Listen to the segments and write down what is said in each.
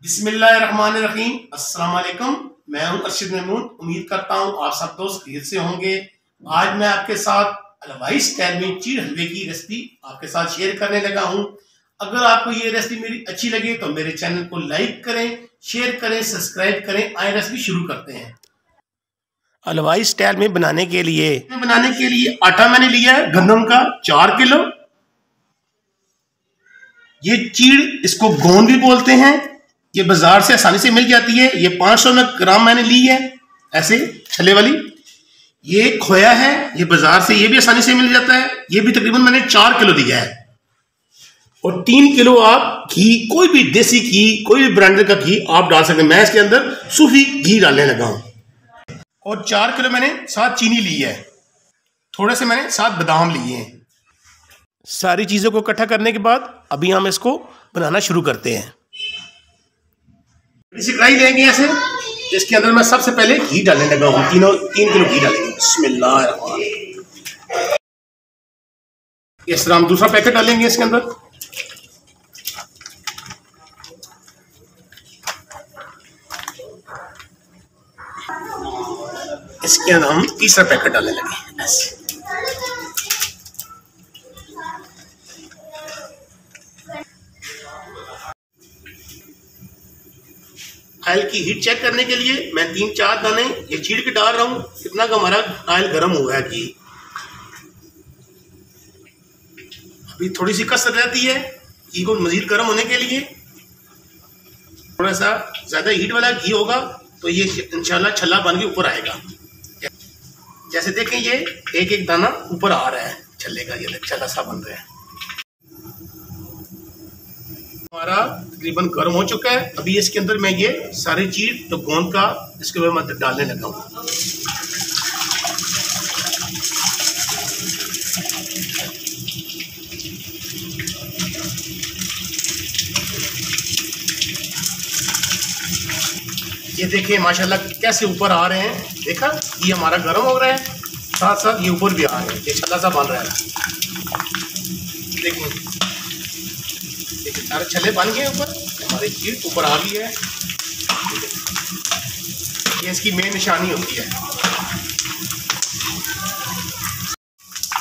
बिस्मिल्लाहिर्रहमानिर्रहीम। अस्सलाम वालेकुम। मैं हूं अर्शद महमूद। उम्मीद करता हूं आप सब दोस्त खैरियत से होंगे। आज मैं आपके साथ हलवाई स्टाइल में चीड़ हलवे की रेसिपी आपके साथ शेयर करने लगा हूं। अगर आपको ये रेसिपी मेरी अच्छी लगे तो मेरे चैनल को लाइक करें, शेयर करें, सब्सक्राइब करें। आए रेसिपी शुरू करते हैं। हलवाई स्टाइल में बनाने के लिए आटा मैंने लिया है गंदम का 4 किलो। ये चीड़, इसको गोंद भी बोलते हैं। ये बाजार से आसानी से मिल जाती है। ये 500 ग्राम मैंने ली है, ऐसे छल्ले वाली। ये खोया है, ये बाजार से ये भी आसानी से मिल जाता है। ये भी तकरीबन मैंने 4 किलो लिया है। और 3 किलो आप घी, कोई भी देसी घी, कोई भी ब्रांडेड का घी आप डाल सकते हैं। मैं इसके अंदर सूफी घी डालने लगा हूं। और 4 किलो मैंने साथ चीनी ली है, थोड़े से मैंने साथ बादाम लिए हैं। सारी चीजों को इकट्ठा करने के बाद अभी हम इसको बनाना शुरू करते हैं। इसी कढ़ाई लेंगे ऐसे, इसके अंदर मैं सबसे पहले घी डालने लगा हूँ। 3 किलो घी डालेंगे। बिस्मिल्लाह। इस तरह हम दूसरा पैकेट डालेंगे इसके अंदर। इसके अंदर हम तीसरा पैकेट डालने लगे ऐसे। ऑयल की हीट चेक करने के लिए मैं 3-4 दाने ये चीड़ के डाल रहा हूं। कितना का हमारा ऑयल गर्म हुआ है। घी अभी थोड़ी सी कसर रहती है घी को मजीद गर्म होने के लिए। थोड़ा सा ज्यादा हीट वाला घी होगा तो ये इंशाल्लाह छल्ला बन के ऊपर आएगा। जैसे देखें ये एक एक दाना ऊपर आ रहा है छल्ले का, ये छल्ला सा बन रहा है। हमारा तकरीबन गर्म हो चुका है। अभी इसके अंदर मैं ये सारे चीड़ तो गोंद का इसके ऊपर मैं डालने लगा हूँ। ये देखिए माशाल्लाह कैसे ऊपर आ रहे हैं। देखा, ये हमारा गर्म हो रहा है, साथ साथ ये ऊपर भी आ रहे हैं। ये छल्ला सा बन रहा है। देखिए सारे छल्ले बन गए ऊपर, हमारी चीड़ ऊपर आ गई है। ये इसकी मेन निशानी होती है।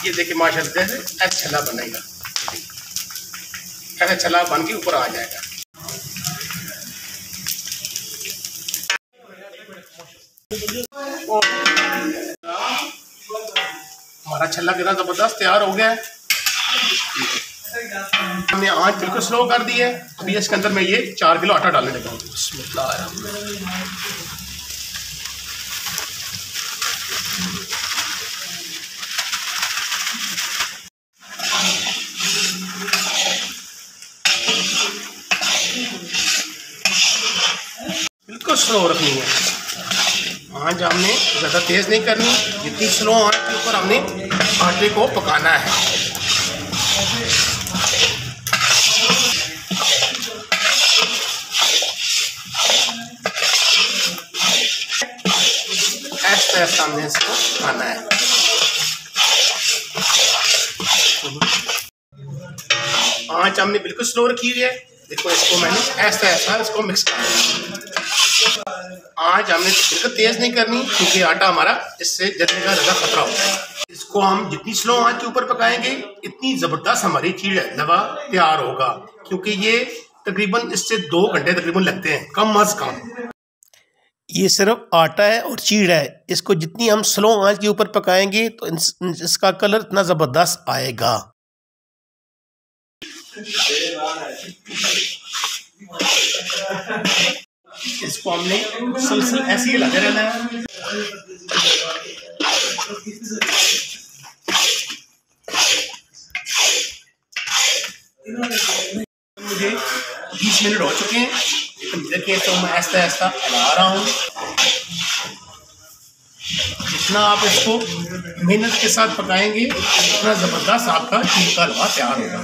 ये देखिए माशाल्लाह जैसे ऐसा छल्ला बनेगा, ऐसा छल्ला बन के ऊपर आ जाएगा। हमारा छल्ला कितना जबरदस्त तैयार हो गया है। हमने आंच बिल्कुल स्लो कर दी है। अभी इसके अंदर मैं ये 4 किलो आटा डालने लगा हूँ। बिल्कुल स्लो रखनी है आंच, हमने ज़्यादा तेज़ नहीं करनी। जितनी स्लो आंच के ऊपर हमने आटे को पकाना है। ऐसा हमने इसको खाना है। आंच हमने बिल्कुल स्लो रखी हुई है। देखो इसको मैंने ऐसा इसको मिक्स करना है। आंच हमने बिल्कुल तेज नहीं करनी क्योंकि आटा हमारा इससे जलने का ज़्यादा खतरा होता है। इसको हम जितनी स्लो आंच के ऊपर पकाएंगे इतनी ज़बरदस्त हमारी चीड़ हलवा तैयार होगा। क्योंकि ये तकरीबन इससे 2 घंटे तकरीबन लगते हैं, कम अज कम। ये सिर्फ आटा है और चीड़ है। इसको जितनी हम स्लो आंच के ऊपर पकाएंगे तो इसका कलर इतना ज़बरदस्त आएगा। इसको हमने मुसलसल ऐसे ही लगे रहना है। मुझे 20 मिनट हो चुके हैं। देखिए तो मैं ऐसा हिला रहा हूँ। जितना आप इसको मेहनत के साथ पकाएंगे उतना ज़बरदस्त आपका चीड़ का हलवा तैयार होगा।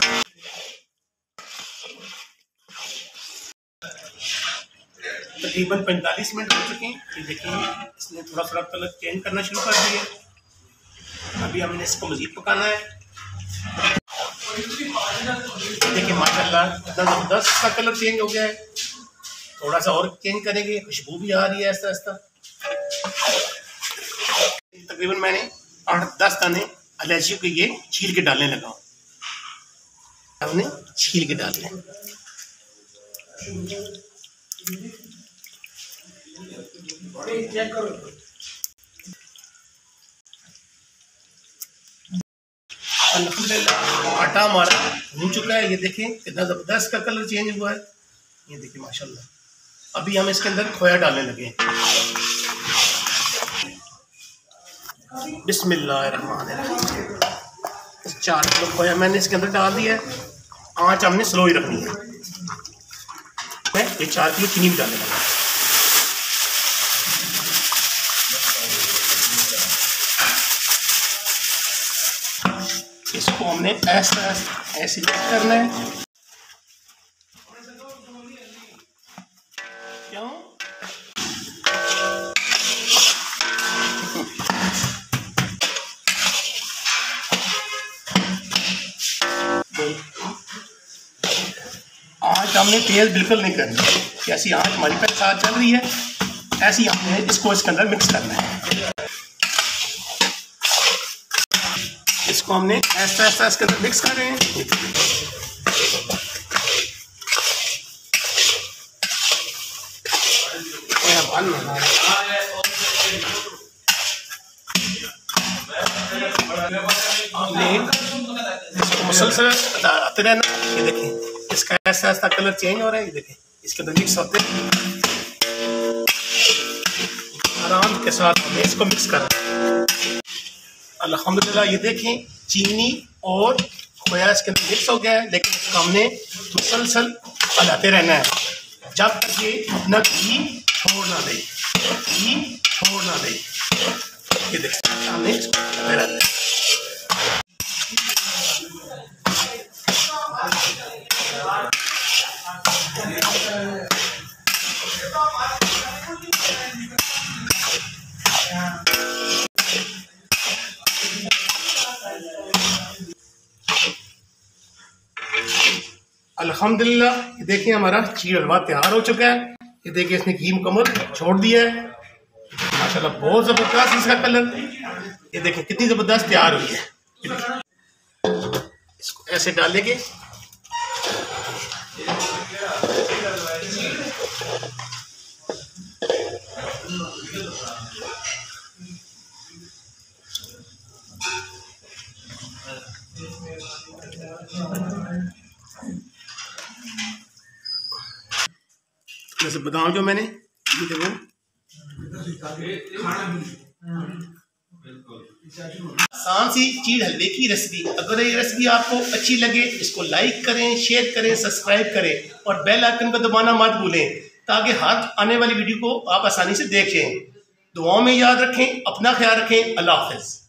तकरीबन 45 मिनट हो चुके हैं। ये देखिए इसने थोड़ा कलर चेंज करना शुरू कर दिया। अभी हमने इसको मज़ीद पकाना है। देखिए माशाल्लाह कितना ज़बरदस्त का कलर चेंज हो गया है। थोड़ा सा और चेंज करेंगे, खुशबू भी आ रही है आहिस्ता आहिस्ता। तकरीबन मैंने 8-10 दाने इलायचियों के ये छील के डालने लगा हूँ। हमने छील के डाल लें। अल्हम्दुलिल्लाह आटा हमारा भून चुका है। ये देखें कितना ज़बरदस्त का कलर चेंज हुआ है। ये देखिए माशाल्लाह। अभी हम इसके अंदर खोया डालने लगे। बिस्मिल्लाहिर्रहमानिर्रहीम। 4 किलो खोया मैंने इसके अंदर डाल दिया है। आँच हमने स्लो ही रखनी है। ये 4 किलो चीनी भी डालने लगा। इसको हमने ऐसे करना है। क्यों? आँच हमने तेज बिल्कुल नहीं करनी। जैसी आँच हमारी पे साथ चल रही है ऐसी हमने इसको इसके अंदर मिक्स करना है। इसको हमने ऐसा इसके अंदर मिक्स कर रहे हैं। हमने इसको मुसलसल आते रहना। ये देखें इसका ऐसा कलर चेंज हो रहा है। ये देखें इसके अंदर मिक्स होते हैं। आराम के साथ हमें इसको मिक्स करना है। अल्हम्दुलिल्लाह ये देखें चीनी और खोया इसके अंदर मिक्स हो गया है। लेकिन इसको हमने मुसलसल हलाते रहना है जब तक ये अपना घी छोड़ ना दे। ये देखें हमने इसको हलाते रहना है। अल्हम्दुलिल्लाह ये देखिए हमारा चीड़ हलवा तैयार हो चुका है। ये देखिए इसने घी मुकम्मल छोड़ दिया है माशाल्लाह। बहुत ज़बरदस्त इसका कलर। ये देखिए कितनी ज़बरदस्त तैयार हुई है। इसको ऐसे डालेंगे। जैसे बादाम जो मैंने ये देखो आसान सी चीड़ हलवे की रेसिपी। अगर ये रेसिपी आपको अच्छी लगे इसको लाइक करें, शेयर करें, सब्सक्राइब करें और बेल आइकन को दबाना मत भूलें ताकि हर आने वाली वीडियो को आप आसानी से देखें। दुआओं में याद रखें। अपना ख्याल रखें। अल्लाह हाफ़िज़।